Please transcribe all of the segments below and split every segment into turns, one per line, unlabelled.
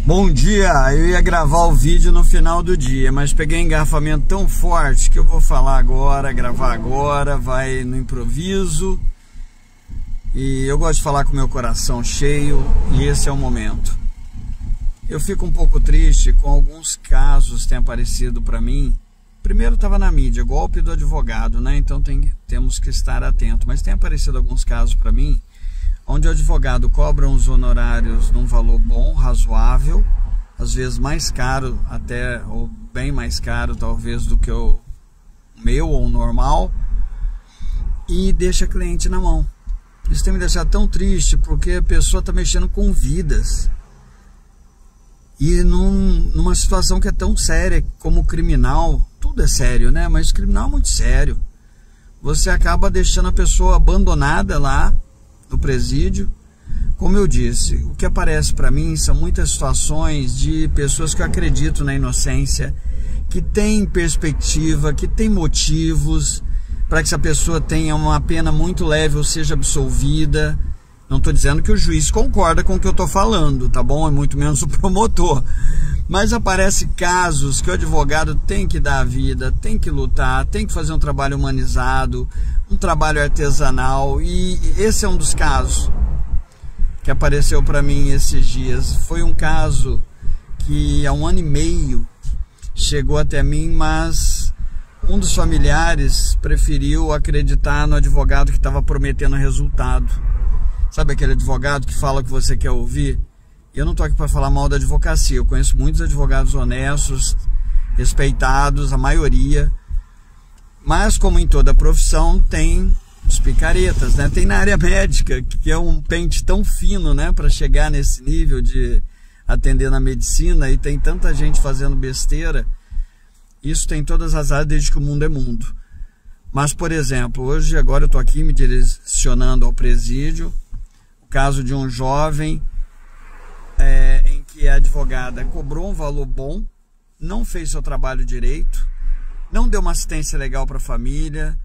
Bom dia, eu ia gravar o vídeo no final do dia, mas peguei um engarrafamento tão forte que eu vou falar agora, gravar agora, vai no improviso. E eu gosto de falar com o meu coração cheio e esse é o momento. Eu fico um pouco triste com alguns casos que têm aparecido para mim. Primeiro estava na mídia, golpe do advogado, né? Então temos que estar atento. Mas tem aparecido alguns casos para mim onde o advogado cobra uns honorários num valor bom, razoável, às vezes mais caro até, ou bem mais caro talvez do que o meu ou o normal, e deixa cliente na mão. Isso tem me deixado tão triste, porque a pessoa está mexendo com vidas. E numa situação que é tão séria como criminal, tudo é sério, né? Mas criminal é muito sério. Você acaba deixando a pessoa abandonada lá no presídio. Como eu disse, o que aparece para mim são muitas situações de pessoas que eu acredito na inocência, que têm perspectiva, que têm motivos para que essa pessoa tenha uma pena muito leve ou seja absolvida. Não estou dizendo que o juiz concorda com o que eu estou falando, tá bom? É muito menos o promotor. Mas aparece casos que o advogado tem que dar a vida, tem que lutar, tem que fazer um trabalho humanizado, um trabalho artesanal. E esse é um dos casos que apareceu para mim esses dias. Foi um caso que há 1 ano e meio chegou até mim, mas um dos familiares preferiu acreditar no advogado que estava prometendo resultado. Sabe aquele advogado que fala o que você quer ouvir? Eu não estou aqui para falar mal da advocacia. Eu conheço muitos advogados honestos, respeitados, a maioria. Mas, como em toda profissão, tem os picaretas, né? Tem na área médica, que é um pente tão fino, né? Para chegar nesse nível de atender na medicina, e tem tanta gente fazendo besteira. Isso tem em todas as áreas, desde que o mundo é mundo. Mas, por exemplo, hoje, agora eu estou aqui me direcionando ao presídio. O caso de um jovem em que a advogada cobrou um valor bom, não fez seu trabalho direito, não deu uma assistência legal para a família,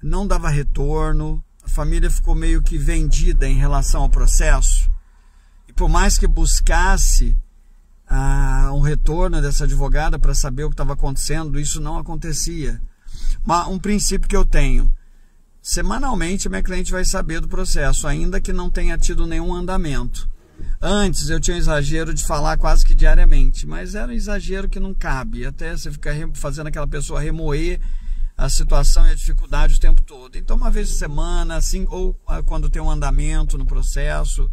não dava retorno, a família ficou meio que vendida em relação ao processo, e por mais que buscasse um retorno dessa advogada para saber o que estava acontecendo, isso não acontecia. Mas um princípio que eu tenho: semanalmente a minha cliente vai saber do processo, ainda que não tenha tido nenhum andamento. Antes eu tinha um exagero de falar quase que diariamente, mas era um exagero que não cabe, até você ficar fazendo aquela pessoa remoer a situação e a dificuldade o tempo todo. Então, uma vez por semana, assim, ou quando tem um andamento no processo,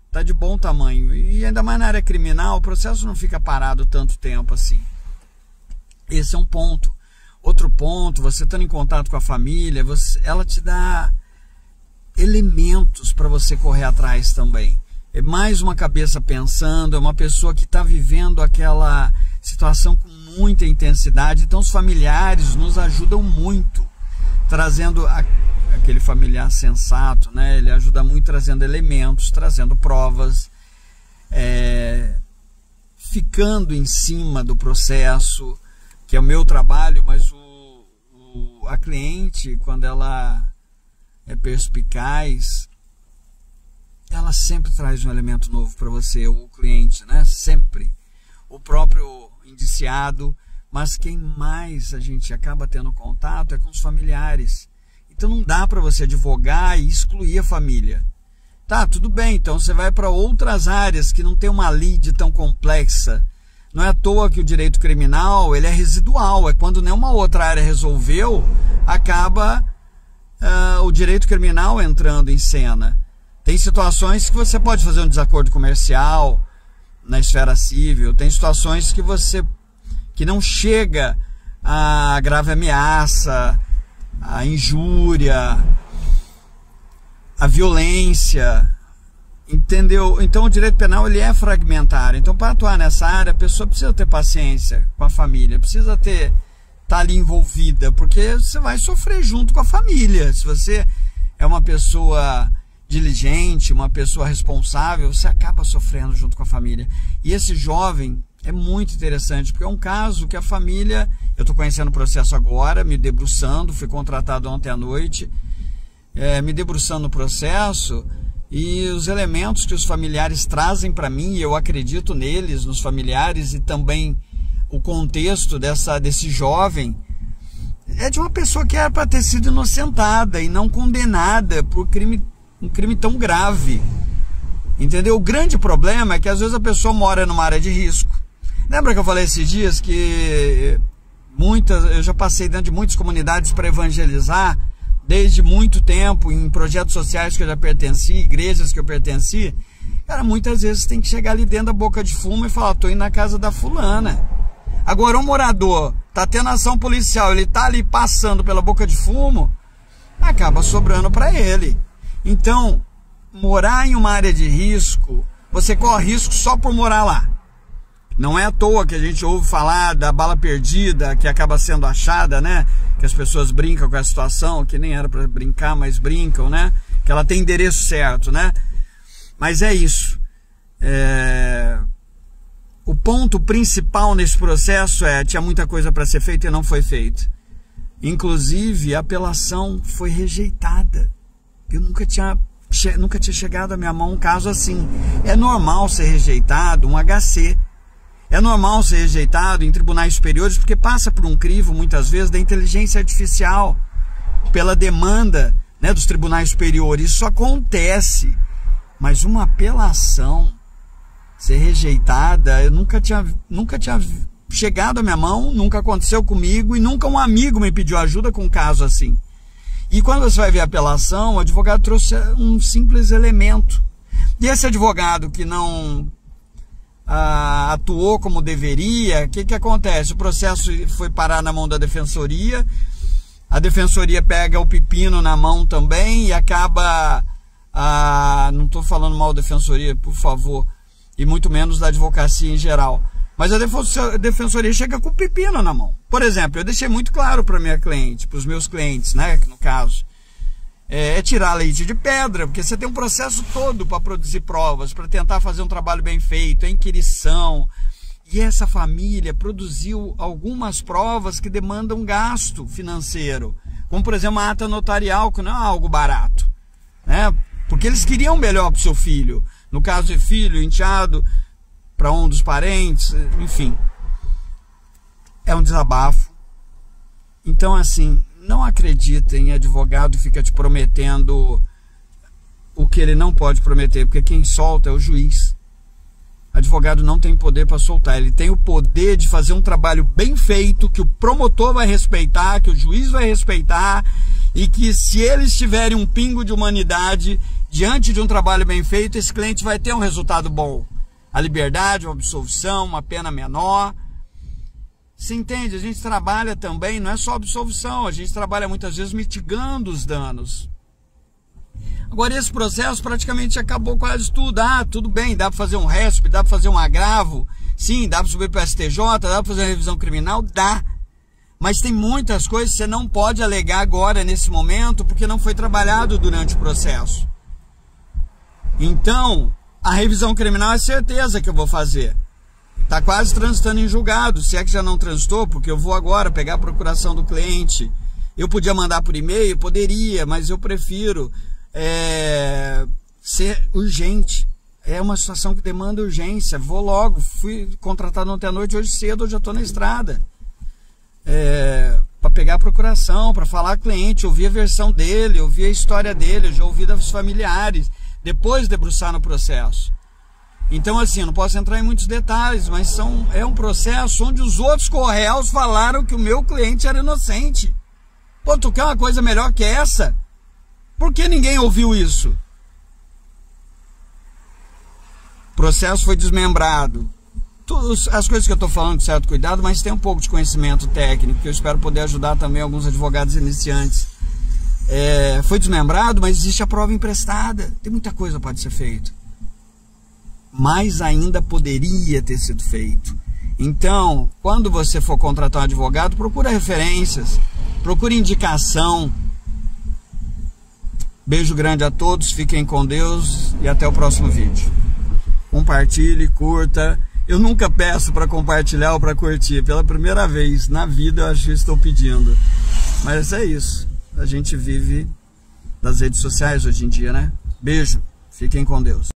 tá de bom tamanho. E ainda mais na área criminal, o processo não fica parado tanto tempo assim. Esse é um ponto. Outro ponto, você estando em contato com a família, ela te dá elementos para você correr atrás também. É mais uma cabeça pensando, é uma pessoa que está vivendo aquela situação com muita intensidade. Então os familiares nos ajudam muito, trazendo aquele familiar sensato, né? Ele ajuda muito trazendo elementos, trazendo provas, ficando em cima do processo, que é o meu trabalho. Mas a cliente, quando ela é perspicaz, ela sempre traz um elemento novo para você, o cliente, né? Sempre. O próprio indiciado, mas quem mais a gente acaba tendo contato é com os familiares. Então não dá para você advogar e excluir a família. Tá, tudo bem, então você vai para outras áreas que não tem uma lide tão complexa. Não é à toa que o direito criminal ele é residual, é quando nenhuma outra área resolveu, acaba o direito criminal entrando em cena. Tem situações que você pode fazer um desacordo comercial na esfera civil, tem situações que não chega a grave ameaça, a injúria, a violência, entendeu? Então o direito penal ele é fragmentário. Então, para atuar nessa área, a pessoa precisa ter paciência com a família, precisa estar ali envolvida, porque você vai sofrer junto com a família. Se você é uma pessoa diligente, uma pessoa responsável, você acaba sofrendo junto com a família. E esse jovem é muito interessante, porque é um caso que a família... Eu estou conhecendo o processo agora, me debruçando, fui contratado ontem à noite, me debruçando no processo, E os elementos que os familiares trazem para mim, eu acredito neles, nos familiares, e também o contexto desse jovem, é de uma pessoa que era para ter sido inocentada e não condenada por um crime tão grave. Entendeu? O grande problema é que às vezes a pessoa mora numa área de risco. Lembra que eu falei esses dias que eu já passei dentro de muitas comunidades para evangelizar, desde muito tempo, em projetos sociais que eu já pertenci, igrejas que eu pertenci. Cara, muitas vezes tem que chegar ali dentro da boca de fumo e falar, tô indo na casa da fulana. Agora, um morador tá tendo ação policial, ele tá ali passando pela boca de fumo, acaba sobrando para ele. Então, morar em uma área de risco, você corre risco só por morar lá. Não é à toa que a gente ouve falar da bala perdida, que acaba sendo achada, né? Que as pessoas brincam com a situação, que nem era para brincar, mas brincam, né? Que ela tem endereço certo, né? Mas é isso. O ponto principal nesse processo tinha muita coisa para ser feita e não foi feita. Inclusive, a apelação foi rejeitada. Eu nunca tinha chegado à minha mão um caso assim. É normal ser rejeitado um HC. É normal ser rejeitado em tribunais superiores, porque passa por um crivo, muitas vezes, da inteligência artificial, pela demanda, né, dos tribunais superiores. Isso acontece. Mas uma apelação ser rejeitada, eu nunca tinha chegado à minha mão, nunca aconteceu comigo, e nunca um amigo me pediu ajuda com um caso assim. E quando você vai ver a apelação, o advogado trouxe um simples elemento. E esse advogado que não atuou como deveria, o que acontece? O processo foi parar na mão da defensoria, a defensoria pega o pepino na mão também e acaba... não estou falando mal da defensoria, por favor, e muito menos da advocacia em geral, mas a defensoria chega com o pepino na mão. Por exemplo, eu deixei muito claro para minha cliente, para os meus clientes, né, no caso, tirar leite de pedra, porque você tem um processo todo para produzir provas, para tentar fazer um trabalho bem feito, inquirição, e essa família produziu algumas provas que demandam gasto financeiro, como por exemplo a ata notarial, que não é algo barato, né? Porque eles queriam melhor para o seu filho, no caso de filho, enteado, para um dos parentes, enfim. É um desabafo. Então, assim, não acredita em advogado que fica te prometendo o que ele não pode prometer, porque quem solta é o juiz. Advogado não tem poder para soltar, ele tem o poder de fazer um trabalho bem feito, que o promotor vai respeitar, que o juiz vai respeitar, e que se eles tiverem um pingo de humanidade diante de um trabalho bem feito, esse cliente vai ter um resultado bom. A liberdade, uma absolvição, uma pena menor. Se entende? A gente trabalha também, não é só absolvição, a gente trabalha muitas vezes mitigando os danos. Agora esse processo praticamente acabou quase tudo. Tudo bem, dá para fazer um RESP, dá para fazer um agravo, sim, dá para subir para o STJ, dá para fazer uma revisão criminal, dá. Mas tem muitas coisas que você não pode alegar agora, nesse momento, porque não foi trabalhado durante o processo. Então, a revisão criminal é certeza que eu vou fazer. Está quase transitando em julgado, se é que já não transitou, porque eu vou agora pegar a procuração do cliente. Eu podia mandar por e-mail? Poderia, mas eu prefiro ser urgente. É uma situação que demanda urgência. Vou logo, fui contratado ontem à noite, hoje cedo eu já estou na estrada. Para pegar a procuração, para falar com o cliente, ouvir a versão dele, ouvir a história dele, eu já ouvi dos familiares, depois debruçar no processo. Então assim, eu não posso entrar em muitos detalhes, mas é um processo onde os outros correios falaram que o meu cliente era inocente. Pô, tu quer uma coisa melhor que essa? Por que ninguém ouviu isso? O processo foi desmembrado. As coisas que eu estou falando com certo cuidado, mas tem um pouco de conhecimento técnico, que eu espero poder ajudar também alguns advogados iniciantes. Foi desmembrado, mas existe a prova emprestada. Tem muita coisa que pode ser feita. Mais ainda poderia ter sido feito. Então, quando você for contratar um advogado, procura referências, procure indicação. Beijo grande a todos, fiquem com Deus e até o próximo vídeo. Compartilhe, curta. Eu nunca peço para compartilhar ou para curtir. Pela primeira vez na vida eu acho que estou pedindo. Mas é isso. A gente vive das redes sociais hoje em dia, né? Beijo. Fiquem com Deus.